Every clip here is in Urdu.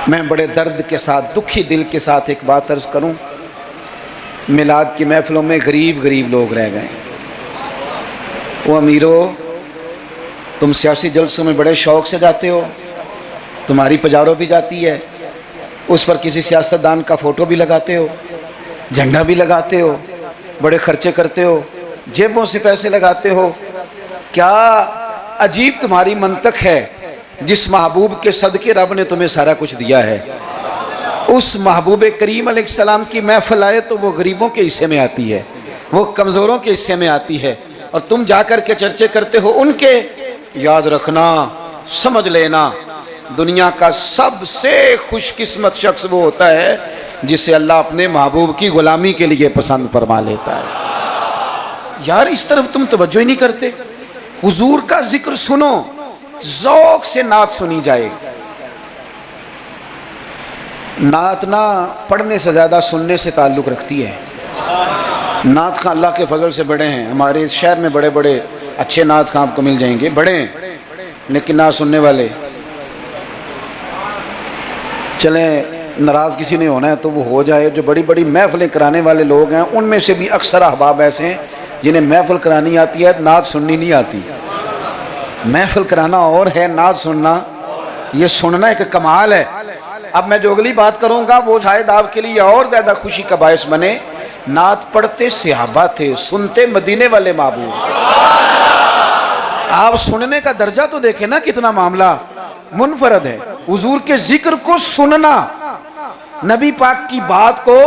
میں بڑے درد کے ساتھ، دکھی دل کے ساتھ ایک بات عرض کروں، میلاد کی محفلوں میں غریب لوگ رہ گئے ہیں۔ وہ امیرو، تم سیاسی جلسوں میں بڑے شوق سے جاتے ہو، تمہاری پجارو بھی جاتی ہے، اس پر کسی سیاستدان کا فوٹو بھی لگاتے ہو، جھنڈا بھی لگاتے ہو، بڑے خرچے کرتے ہو، جیبوں سے پیسے لگاتے ہو۔ کیا عجیب تمہاری منطق ہے، جس محبوب کے صدقے رب نے تمہیں سارا کچھ دیا ہے، اس محبوب کریم علیہ السلام کی محفل آئے تو وہ غریبوں کے حصے میں آتی ہے، وہ کمزوروں کے حصے میں آتی ہے، اور تم جا کر کے چرچے کرتے ہو ان کے۔ یاد رکھنا، سمجھ لینا، دنیا کا سب سے خوش قسمت شخص وہ ہوتا ہے جسے اللہ اپنے محبوب کی غلامی کے لیے پسند فرما لیتا ہے۔ یار اس طرف تم توجہ ہی نہیں کرتے۔ حضور کا ذکر سنو، ذوق سے نعت سنی جائے۔ نعت نہ پڑھنے سے زیادہ سننے سے تعلق رکھتی ہے۔ نعت خاں اللہ کے فضل سے بڑے ہیں، ہمارے اس شہر میں بڑے بڑے اچھے نعت خاں آپ کو مل جائیں گے، بڑے ہیں، لیکن نعت سننے والے۔ چلیں ناراض کسی نے ہونا ہے تو وہ ہو جائے۔ جو بڑی بڑی محفلیں کرانے والے لوگ ہیں ان میں سے بھی اکثر احباب ایسے ہیں جنہیں محفل کرانی آتی ہے، نعت سننی نہیں آتی۔ محفل کرانا اور ہے، نعت سننا، یہ سننا ایک کمال ہے۔ اب میں جو اگلی بات کروں گا وہ شاید آپ کے لیے اور زیادہ خوشی کا باعث بنے۔ نعت پڑھتے صحابہ تھے، سنتے مدینے والے محبوب۔ آپ سننے کا درجہ تو دیکھیں نا، کتنا معاملہ منفرد ہے۔ حضور کے ذکر کو سننا، نبی پاک کی بات کو،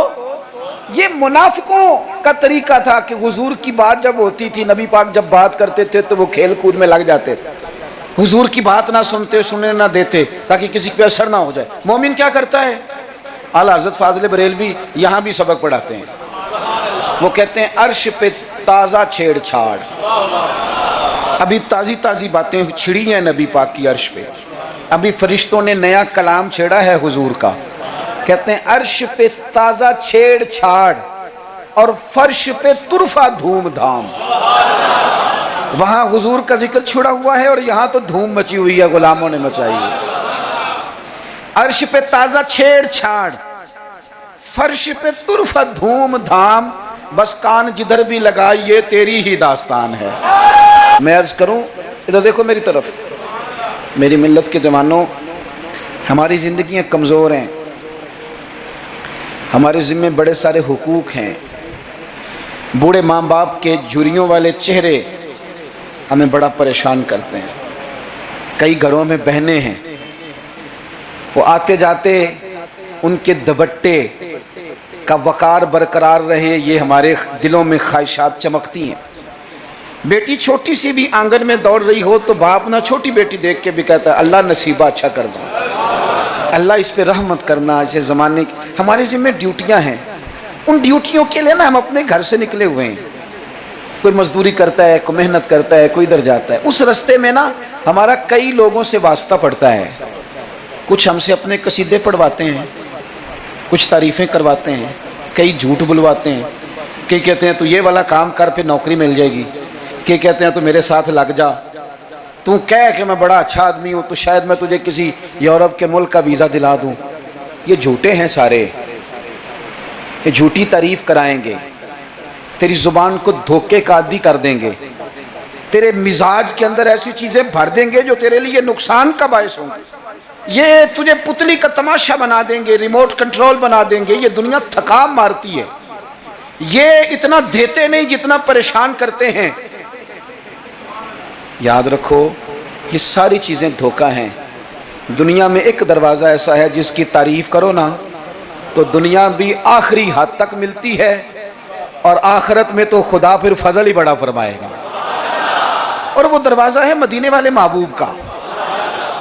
یہ منافقوں کا طریقہ تھا کہ حضور کی بات جب ہوتی تھی، نبی پاک جب بات کرتے تھے تو وہ کھیل کود میں لگ جاتے تھے، حضور کی بات نہ سنتے، سننے نہ دیتے تاکہ کسی پہ اثر نہ ہو جائے۔ مومن کیا کرتا ہے؟ اعلیٰ حضرت فاضل بریلوی یہاں بھی سبق پڑھاتے ہیں، وہ کہتے ہیں عرش پہ تازہ چھیڑ چھاڑ، ابھی تازی تازی باتیں چھڑی ہیں نبی پاک کی عرش پہ، ابھی فرشتوں نے نیا کلام چھیڑا ہے حضور کا۔ کہتے ہیں عرش پہ تازہ چھیڑ چھاڑ اور فرش پہ طرفہ دھوم دھام۔ وہاں حضور کا ذکر چھڑا ہوا ہے اور یہاں تو دھوم مچی ہوئی ہے، غلاموں نے مچائی ہے۔ عرش پہ تازہ چھیڑ چھاڑ، فرش پہ طرفہ دھوم دھام، بس کان جدھر بھی لگا یہ تیری ہی داستان ہے۔ میں عرض کروں، ادھر دیکھو میری طرف، میری ملت کے جوانوں، ہماری زندگیاں کمزور ہیں، ہمارے ذمہ بڑے سارے حقوق ہیں۔ بوڑھے ماں باپ کے جھریوں والے چہرے ہمیں بڑا پریشان کرتے ہیں۔ کئی گھروں میں بہنیں ہیں، وہ آتے جاتے ان کے دبٹے کا وقار برقرار رہے، یہ ہمارے دلوں میں خواہشات چمکتی ہیں۔ بیٹی چھوٹی سی بھی آنگن میں دوڑ رہی ہو تو باپ نہ چھوٹی بیٹی دیکھ کے بھی کہتا ہے اللہ نصیبہ اچھا کر دو، اللہ اس پہ رحمت کرنا۔ اسے زمانے کی ہمارے ذمہ ڈیوٹیاں ہیں، ان ڈیوٹیوں کے لیے نا ہم اپنے گھر سے نکلے ہوئے ہیں۔ کوئی مزدوری کرتا ہے، کوئی محنت کرتا ہے، کوئی ادھر جاتا ہے، اس رستے میں نا ہمارا کئی لوگوں سے واسطہ پڑتا ہے۔ کچھ ہم سے اپنے قصیدے پڑھواتے ہیں، کچھ تعریفیں کرواتے ہیں، کئی جھوٹ بلواتے ہیں، کئی کہتے ہیں تو یہ والا کام کر پہ نوکری مل جائے گی، کئی کہتے ہیں تو میرے ساتھ لگ جا، تو کہہ کہ میں بڑا اچھا آدمی ہوں تو شاید میں تجھے کسی یورپ کے ملک کا ویزا دلا دوں۔ یہ جھوٹے ہیں سارے، یہ جھوٹی تعریف کرائیں گے، تیری زبان کو دھوکے کا عادی کر دیں گے، تیرے مزاج کے اندر ایسی چیزیں بھر دیں گے جو تیرے لیے نقصان کا باعث ہوں گے۔ یہ تجھے پتلی کا تماشا بنا دیں گے، ریموٹ کنٹرول بنا دیں گے۔ یہ دنیا تھکا مارتی ہے، یہ اتنا دیتے نہیں جتنا پریشان کرتے ہیں۔ یاد رکھو یہ ساری چیزیں دھوکہ ہیں۔ دنیا میں ایک دروازہ ایسا ہے جس کی تعریف کرو نا تو دنیا بھی آخری حد تک ملتی ہے، اور آخرت میں تو خدا پھر فضل ہی بڑا فرمائے گا۔ اور وہ دروازہ ہے مدینے والے محبوب کا،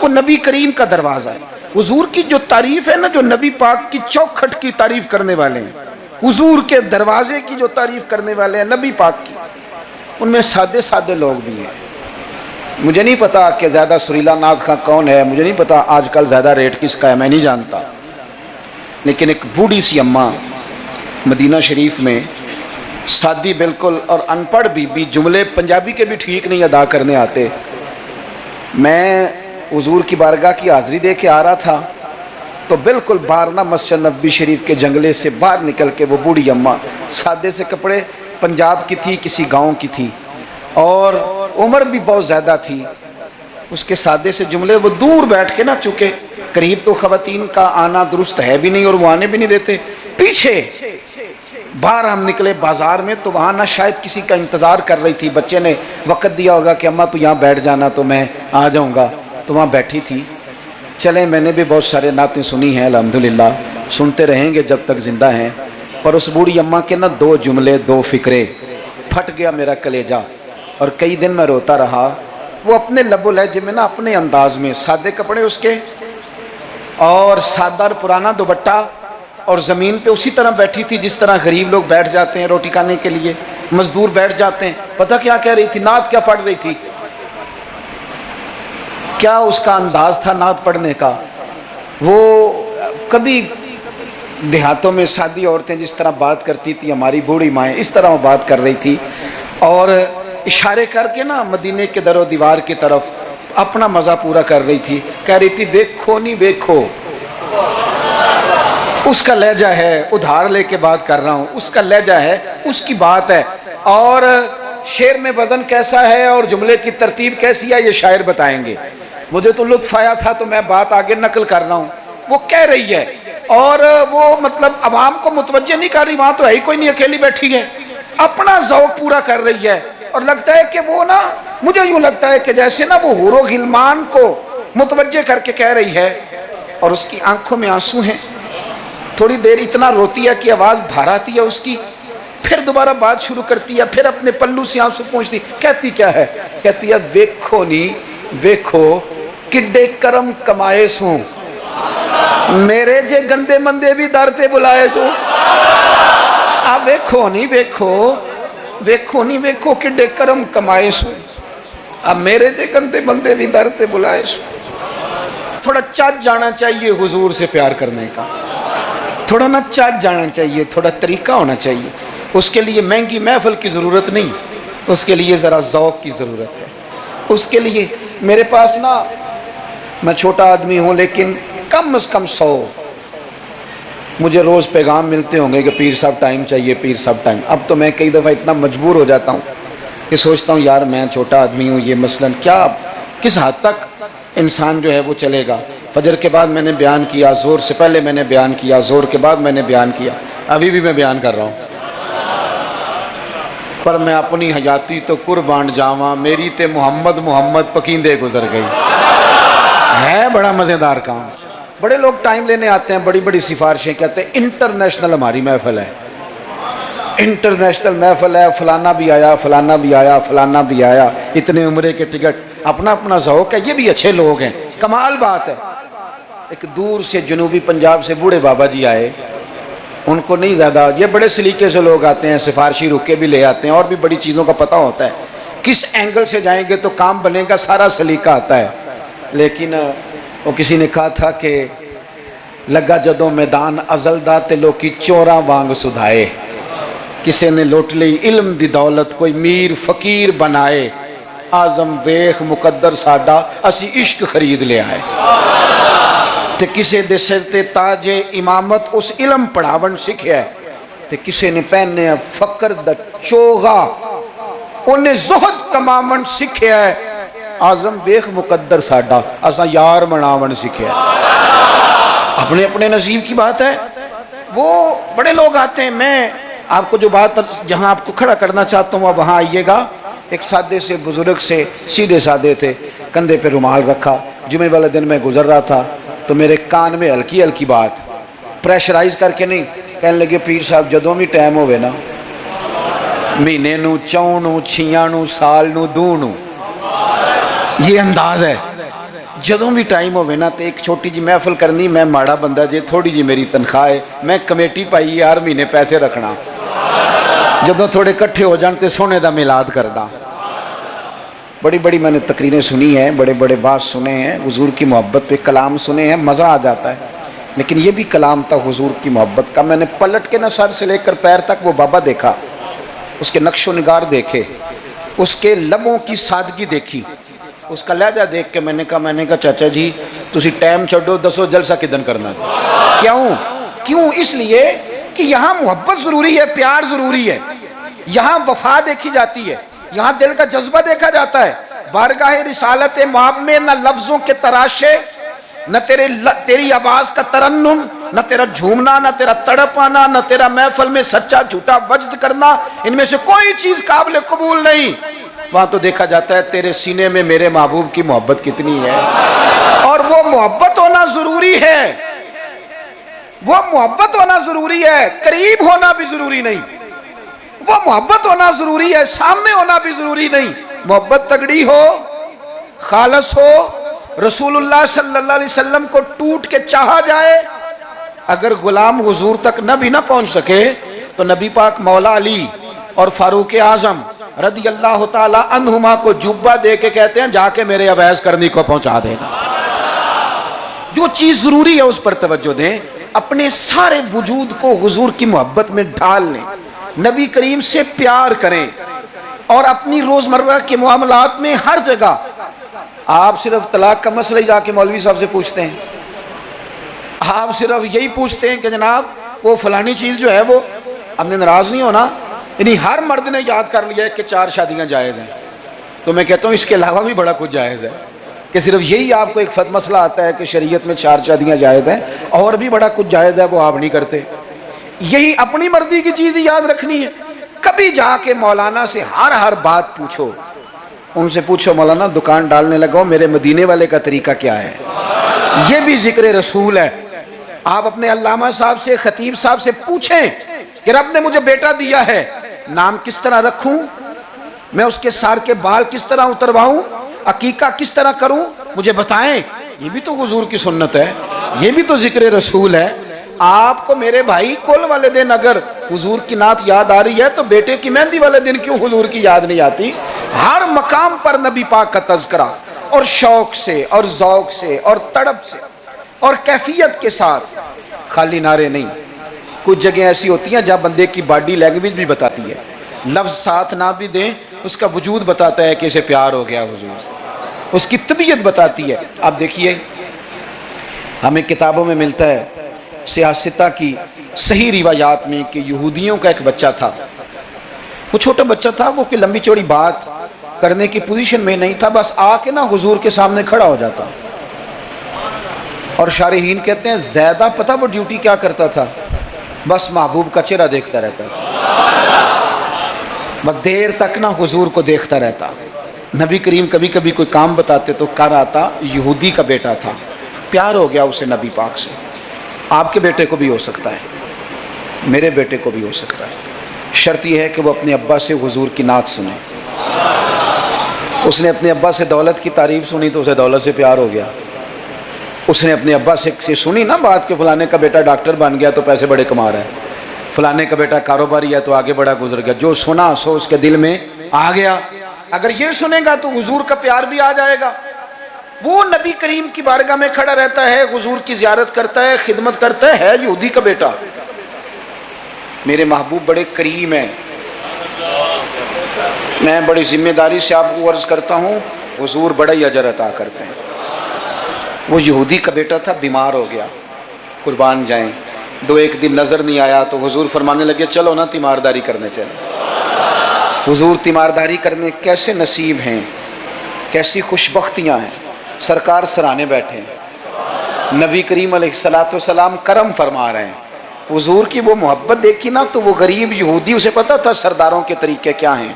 وہ نبی کریم کا دروازہ ہے۔ حضور کی جو تعریف ہے نا، جو نبی پاک کی چوکھٹ کی تعریف کرنے والے ہیں، حضور کے دروازے کی جو تعریف کرنے والے ہیں نبی پاک کی، ان میں سادے سادے لوگ بھی ہیں۔ مجھے نہیں پتا کہ زیادہ سریلا نعت خواں کون ہے، مجھے نہیں پتا آج کل زیادہ ریٹ کس کا ہے، میں نہیں جانتا، لیکن ایک بوڑھی سی اماں مدینہ شریف میں، سادی بالکل اور ان پڑھ بھی جملے پنجابی کے بھی ٹھیک نہیں ادا کرنے آتے۔ میں حضور کی بارگاہ کی حاضری دے کے آ رہا تھا تو بالکل باہر نا مسجد نبی شریف کے جنگلے سے باہر نکل کے وہ بوڑھی اماں، سادے سے کپڑے، پنجاب کی تھی، کسی گاؤں کی تھی، اور عمر بھی بہت زیادہ تھی. اس کے سادے سے جملے، وہ دور بیٹھ کے نا، چونکہ قریب تو خواتین کا آنا درست ہے بھی نہیں اور وہ آنے بھی نہیں دیتے، پیچھے باہر ہم نکلے بازار میں تو وہاں نہ شاید کسی کا انتظار کر رہی تھی، بچے نے وقت دیا ہوگا کہ اماں تو یہاں بیٹھ جانا تو میں آ جاؤں گا، تو وہاں بیٹھی تھی. چلیں میں نے بھی بہت سارے نعتیں سنی ہیں الحمدللہ، سنتے رہیں گے جب تک زندہ ہیں، پر اس بوڑھی اماں کے نا 2 جملے 2 فقرے، پھٹ گیا میرا کلیجہ اور کئی دن میں روتا رہا. وہ اپنے لب و لہجے میں نا، اپنے انداز میں، سادے کپڑے اس کے اور سادہ اور پرانا دوپٹہ، اور زمین پہ اسی طرح بیٹھی تھی جس طرح غریب لوگ بیٹھ جاتے ہیں روٹی کھانے کے لیے، مزدور بیٹھ جاتے ہیں. پتہ کیا کہہ رہی تھی؟ نعت کیا پڑھ رہی تھی، کیا اس کا انداز تھا نعت پڑھنے کا. وہ کبھی دیہاتوں میں سادی عورتیں جس طرح بات کرتی تھی، ہماری بوڑھی مائیں اس طرح وہ بات کر رہی تھی، اور اشارے کر کے نا مدینے کے در و دیوار کی طرف اپنا مزہ پورا کر رہی تھی. کہہ رہی تھی ویکھو نہیں ویکھو، اس کا لہجہ ہے، ادھار لے کے بات کر رہا ہوں، اس کا لہجہ ہے، اس کی بات ہے، اور شعر میں وزن کیسا ہے اور جملے کی ترتیب کیسی ہے یہ شاعر بتائیں گے. مجھے تو لطف آیا تھا تو میں بات آگے نقل کر رہا ہوں. وہ کہہ رہی ہے اور وہ مطلب عوام کو متوجہ نہیں کر رہی، وہاں تو ہے ہی کوئی نہیں، اکیلی بیٹھی ہے، اپنا ذوق پورا کر رہی ہے. اور لگتا ہے کہ وہ نا، مجھے یوں لگتا ہے کہ جیسے نا وہ حور و غلمان کو متوجہ کر کے کہہ رہی ہے، اور اس کی آنکھوں میں آنسو ہیں. تھوڑی دیر اتنا روتی ہے کہ آواز بھار آتی ہے اس کی، پھر دوبارہ بات شروع کرتی ہے، پھر اپنے پلو سے آنسو پہنچتی. کہتی کیا ہے؟ کہتی ہے ویکھو نی ویکھو کڈے کرم کمائے سوں، میرے جے گندے مندے بھی در تے بلائے سوں. ویکھو نہیں ویکھو، ویکھو نہیں ویکھو کڈے کرم کمائے سوں، اب میرے جے گندے مندے بھی در تے بلائے سوں. تھوڑا چج جانا چاہیے حضور سے پیار کرنے کا، تھوڑا نا چج جانا چاہیے، تھوڑا طریقہ ہونا چاہیے. اس کے لیے مہنگی محفل کی ضرورت نہیں، اس کے لیے ذرا ذوق کی ضرورت ہے. اس کے لیے میرے پاس نا، میں چھوٹا آدمی ہوں لیکن کم از کم 100 مجھے روز پیغام ملتے ہوں گے کہ پیر صاحب ٹائم چاہیے، پیر صاحب ٹائم. اب تو میں کئی دفعہ اتنا مجبور ہو جاتا ہوں کہ سوچتا ہوں یار میں چھوٹا آدمی ہوں، یہ مثلاً کیا کس حد تک انسان جو ہے وہ چلے گا. فجر کے بعد میں نے بیان کیا، زور سے پہلے میں نے بیان کیا، زور کے بعد میں نے بیان کیا، ابھی بھی میں بیان کر رہا ہوں. پر میں اپنی حیاتی تو قربان جاواں، میری تے محمد محمد پکیندے گزر گئی. ہے بڑا مزیدار کام. بڑے لوگ ٹائم لینے آتے ہیں، بڑی بڑی سفارشیں کہتے ہیں انٹرنیشنل ہماری محفل ہے، انٹرنیشنل محفل ہے، فلانا بھی آیا، فلانا بھی آیا، فلانا بھی آیا، اتنے عمرے کے ٹکٹ. اپنا اپنا ذوق ہے، یہ بھی اچھے لوگ ہیں، کمال بات ہے. ایک دور سے جنوبی پنجاب سے بوڑھے بابا جی آئے، ان کو نہیں زیادہ، یہ بڑے سلیقے سے لوگ آتے ہیں، سفارشی رکے بھی لے آتے ہیں اور بھی بڑی چیزوں کا پتہ ہوتا ہے، کس اینگل سے جائیں گے تو کام بنے گا، سارا سلیقہ آتا ہے. لیکن وہ کسی نے کہا تھا کہ لگا جدوں میدان ازل دا تے لوکی چوراں وانگ سدھائے، کسی نے لوٹ لی علم دی دولت کوئی میر فقیر بنائے، آزم ویخ مقدر ساڈا اسی عشق خرید لے آئے. تے کسے دے سر تے تاج امامت اس علم پڑھاون سکھیا ہے، تے کسے نے پہنے فقر دا چوغا انہیں زہد کماون سکھیا ہے، آزم ویخ مقدر ساڈا اسا یار مناون سکھیا ہے. اپنے اپنے نصیب کی بات ہے. وہ بڑے لوگ آتے ہیں. میں آپ کو جو بات جہاں آپ کو کھڑا کرنا چاہتا ہوں وہاں آئیے گا. ایک سادے سے بزرگ سے، سیدھے سادے تھے، کندھے پہ رومال رکھا. جمعے والے دن میں گزر رہا تھا تو میرے کان میں ہلکی ہلکی بات، پریشرائز کر کے نہیں، کہنے لگے پیر صاحب جدوں بھی ٹائم ہوئے نا، مہینے نو، چون نو، چھیاں نو، سال نو، دو نو، یہ انداز ہے. جدوں بھی ٹائم ہوئے نا تو ایک چھوٹی جی محفل کرنی. میں ماڑا بندہ جے، تھوڑی جی میری تنخواہ ہے، میں کمیٹی پائی یار مہینے پیسے رکھنا، جدوں تھوڑے کٹھے ہو جان تے سونے دا میلاد کردہ. بڑی بڑی میں نے تقریریں سنی ہیں، بڑے بڑے بات سنے ہیں، حضور کی محبت پہ کلام سنے ہیں، مزہ آ جاتا ہے. لیکن یہ بھی کلام تھا حضور کی محبت کا. میں نے پلٹ کے نہ سر سے لے کر پیر تک وہ بابا دیکھا، اس کے نقش و نگار دیکھے، اس کے لبوں کی سادگی دیکھی، اس کا لہجہ دیکھ کے میں نے کہا چاچا جی تسی ٹائم چھڈو دسو جلسہ کدن کرنا ہے؟ کیوں؟ اس لیے کہ یہاں محبت ضروری ہے، پیار ضروری ہے، یہاں وفا دیکھی جاتی ہے، یہاں دل کا جذبہ دیکھا جاتا ہے۔ بارگاہ رسالت مآب میں نہ لفظوں کے تراشے، نہ تیری آواز کا ترنم، نہ تیرا جھومنا، نہ تیرا تڑپ آنا، نہ تیرا محفل میں سچا جھوٹا وجد کرنا، ان میں سے کوئی چیز قابل قبول نہیں۔ وہاں تو دیکھا جاتا ہے تیرے سینے میں میرے محبوب کی محبت کتنی ہے، اور وہ محبت ہونا ضروری ہے، وہ محبت ہونا ضروری ہے، قریب ہونا بھی ضروری نہیں، وہ محبت ہونا ضروری ہے، سامنے ہونا بھی ضروری نہیں۔ محبت تگڑی ہو، خالص ہو، رسول اللہ صلی اللہ علیہ وسلم کو ٹوٹ کے چاہا جائے، اگر غلام حضور تک نہ بھی نہ پہنچ سکے تو نبی پاک مولا علی اور فاروق اعظم رضی اللہ تعالی عنہما کو جبہ دے کے کہتے ہیں جا کے میرے اویس کرنی کو پہنچا دینا۔ جو چیز ضروری ہے اس پر توجہ دیں، اپنے سارے وجود کو حضور کی محبت میں ڈھال لیں، نبی کریم سے پیار کریں، اور اپنی روزمرہ کے معاملات میں ہر جگہ آپ صرف طلاق کا مسئلہ جا کے مولوی صاحب سے پوچھتے ہیں، آپ صرف یہی پوچھتے ہیں کہ جناب وہ فلانی چیز جو ہے وہ ہم نے ناراض نہیں ہونا، یعنی ہر مرد نے یاد کر لیا ہے کہ 4 شادیاں جائز ہیں، تو میں کہتا ہوں اس کے علاوہ بھی بڑا کچھ جائز ہے، کہ صرف یہی آپ کو ایک مسئلہ آتا ہے کہ شریعت میں 4 شادیاں جائز ہیں، اور بھی بڑا کچھ جائز ہے وہ آپ نہیں کرتے۔ یہی اپنی مرضی کی چیز یاد رکھنی ہے۔ کبھی جا کے مولانا سے ہر بات پوچھو، ان سے پوچھو مولانا دکان ڈالنے لگا میرے مدینے والے کا طریقہ کیا ہے، یہ بھی ذکر رسول ہے۔ آپ اپنے علامہ صاحب سے، خطیب صاحب سے پوچھیں کہ رب نے مجھے بیٹا دیا ہے، نام کس طرح رکھوں، میں اس کے سار کے بال کس طرح اترواؤں، عقیقہ کس طرح کروں، مجھے بتائیں۔ یہ بھی تو حضور کی سنت ہے، یہ بھی تو ذکر رسول ہے۔ آپ کو میرے بھائی کل والے دن اگر حضور کی نعت یاد آ رہی ہے تو بیٹے کی مہندی والے دن کیوں حضور کی یاد نہیں آتی؟ ہر مقام پر نبی پاک کا تذکرہ، اور شوق سے اور ذوق سے اور تڑپ سے اور کیفیت کے ساتھ، خالی نعرے نہیں۔ کچھ جگہیں ایسی ہوتی ہیں جہاں بندے کی باڈی لینگویج بھی بتاتی ہے، لفظ ساتھ نہ بھی دیں اس کا وجود بتاتا ہے کہ اسے پیار ہو گیا حضور سے، اس کی طبیعت بتاتی ہے۔ آپ دیکھیے ہمیں کتابوں میں ملتا ہے سیاستہ کی صحیح روایات میں کہ یہودیوں کا ایک بچہ تھا، وہ چھوٹا بچہ تھا، وہ کہ لمبی چوڑی بات کرنے کی پوزیشن میں نہیں تھا، بس آ کے نا حضور کے سامنے کھڑا ہو جاتا، اور شارحین کہتے ہیں زیادہ پتہ وہ ڈیوٹی کیا کرتا تھا، بس محبوب کا چہرہ دیکھتا رہتا تھا، بس دیر تک نا حضور کو دیکھتا رہتا۔ نبی کریم کبھی کبھی کوئی کام بتاتے تو کر آتا، یہودی کا بیٹا تھا، پیار ہو گیا اسے نبی پاک سے۔ آپ کے بیٹے کو بھی ہو سکتا ہے، میرے بیٹے کو بھی ہو سکتا ہے، شرط یہ ہے کہ وہ اپنے ابا سے حضور کی نعت سنے۔ اس نے اپنے ابا سے دولت کی تعریف سنی تو اسے دولت سے پیار ہو گیا، اس نے اپنے ابا سے سنی نا بات کہ فلانے کا بیٹا ڈاکٹر بن گیا تو پیسے بڑے کما رہا ہے، فلانے کا بیٹا کاروباری ہے تو آگے بڑا گزر گیا، جو سنا سو اس کے دل میں آ گیا۔ اگر یہ سنے گا تو حضور کا پیار بھی آ جائے گا۔ وہ نبی کریم کی بارگاہ میں کھڑا رہتا ہے، حضور کی زیارت کرتا ہے، خدمت کرتا ہے یہودی کا بیٹا۔ میرے محبوب بڑے کریم ہیں، میں بڑی ذمہ داری سے آپ کو عرض کرتا ہوں، حضور بڑا ہی اجر عطا کرتے ہیں۔ وہ یہودی کا بیٹا تھا، بیمار ہو گیا، قربان جائیں، 2-1 دن نظر نہیں آیا تو حضور فرمانے لگے چلو نا تیمارداری کرنے چلے۔ حضور تیمارداری کرنے کیسے نصیب ہیں، کیسی خوش بختیاں ہیں، سرکار سرانے بیٹھے ہیں، نبی کریم علیہ السلام کرم فرما رہے ہیں۔ حضور کی وہ محبت دیکھی نا تو وہ غریب یہودی، اسے پتا تھا سرداروں کے طریقے کیا ہیں،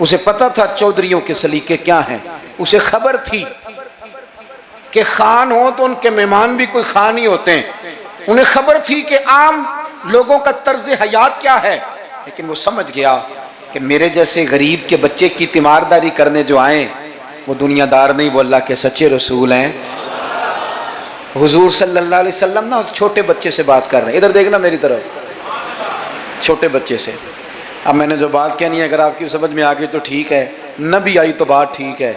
اسے پتا تھا چودھریوں کے سلیقے کیا ہیں، اسے خبر تھی کہ خان ہو تو ان کے مہمان بھی کوئی خان ہی ہوتے ہیں، انہیں خبر تھی کہ عام لوگوں کا طرز حیات کیا ہے، لیکن وہ سمجھ گیا کہ میرے جیسے غریب کے بچے کی تیمارداری کرنے جو آئیں وہ دنیا دار نہیں، وہ اللہ کے سچے رسول ہیں۔ حضور صلی اللہ علیہ وسلم نا چھوٹے بچے سے بات کر رہے ہیں، ادھر دیکھنا میری طرف، چھوٹے بچے سے۔ اب میں نے جو بات کہنی ہے اگر آپ کی سمجھ میں آ گئی تو ٹھیک ہے، نہ بھی آئی تو بات ٹھیک ہے۔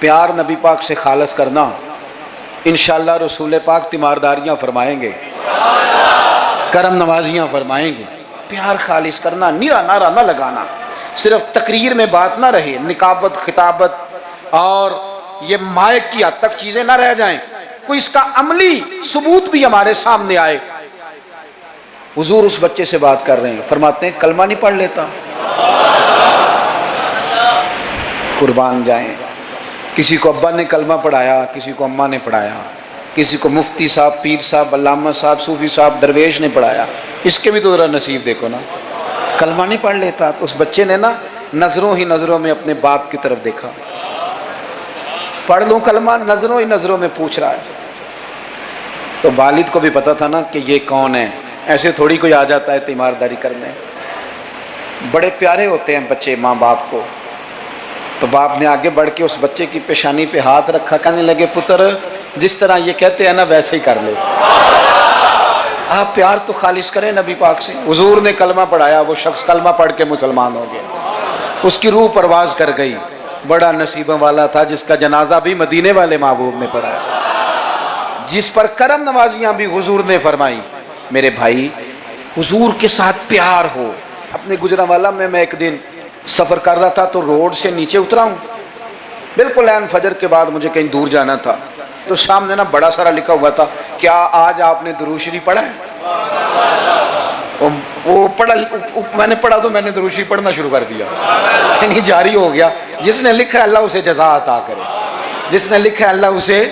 پیار نبی پاک سے خالص کرنا، انشاءاللہ رسول پاک تیمارداریاں فرمائیں گے، کرم نوازیاں فرمائیں گے۔ پیار خالص کرنا، نیرا نعرہ نہ لگانا، صرف تقریر میں بات نہ رہے، نکابت خطابت اور یہ مائک کی حد تک چیزیں نہ رہ جائیں، کوئی اس کا عملی ثبوت بھی ہمارے سامنے آئے۔ حضور اس بچے سے بات کر رہے ہیں، فرماتے ہیں کلمہ نہیں پڑھ لیتا؟ قربان جائیں، کسی کو ابا نے کلمہ پڑھایا، کسی کو اماں نے پڑھایا، کسی کو مفتی صاحب، پیر صاحب، علامہ صاحب، صوفی صاحب، درویش نے پڑھایا، اس کے بھی تو ذرا نصیب دیکھو نا، کلمہ نہیں پڑھ لیتا۔ تو اس بچے نے نا نظروں ہی نظروں میں اپنے باپ کی طرف دیکھا، پڑھ لوں کلمہ، نظروں ہی نظروں میں پوچھ رہا ہے۔ تو والد کو بھی پتا تھا نا کہ یہ کون ہے، ایسے تھوڑی کوئی آ جاتا ہے تیمارداری کرنے، بڑے پیارے ہوتے ہیں بچے ماں باپ کو۔ تو باپ نے آگے بڑھ کے اس بچے کی پیشانی پہ ہاتھ رکھا، کہنے لگے پتر جس طرح یہ کہتے ہیں نا ویسے ہی کر لے، آپ پیار تو خالص کریں نبی پاک سے۔ حضور نے کلمہ پڑھایا، وہ شخص کلمہ پڑھ کے مسلمان ہو گیا، اس کی روح پرواز کر گئی۔ بڑا نصیبوں والا تھا جس کا جنازہ بھی مدینے والے محبوب نے پڑھایا، جس پر کرم نوازیاں بھی حضور نے فرمائی۔ میرے بھائی، حضور کے ساتھ پیار ہو۔ اپنے گجرانوالہ میں ایک دن سفر کر رہا تھا تو روڈ سے نیچے اترا ہوں، بالکل عین فجر کے بعد مجھے کہیں دور جانا تھا، تو سامنے نا بڑا سارا لکھا ہوا تھا، کیا آج آپ نے درود شریف پڑھا ہے؟ وہ پڑھا، میں نے پڑھا تو میں نے درود شریف پڑھنا شروع کر دیا، یعنی جاری ہو گیا۔ جس نے لکھا ہے اللہ اسے جزا عطا کرے، جس نے لکھا ہے اللہ اسے۔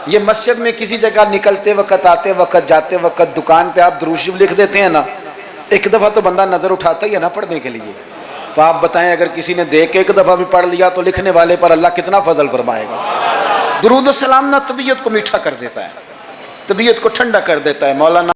یہ مسجد میں کسی جگہ نکلتے وقت، آتے وقت، جاتے وقت، دکان پہ آپ درود شریف لکھ دیتے ہیں نا، ایک دفعہ تو بندہ نظر اٹھاتا ہی ہے نا پڑھنے کے لیے۔ تو آپ بتائیں اگر کسی نے دیکھ کے ایک دفعہ بھی پڑھ لیا تو لکھنے والے پر اللہ کتنا فضل فرمائے گا۔ درود و سلام نہ طبیعت کو میٹھا کر دیتا ہے، طبیعت کو ٹھنڈا کر دیتا ہے۔ مولانا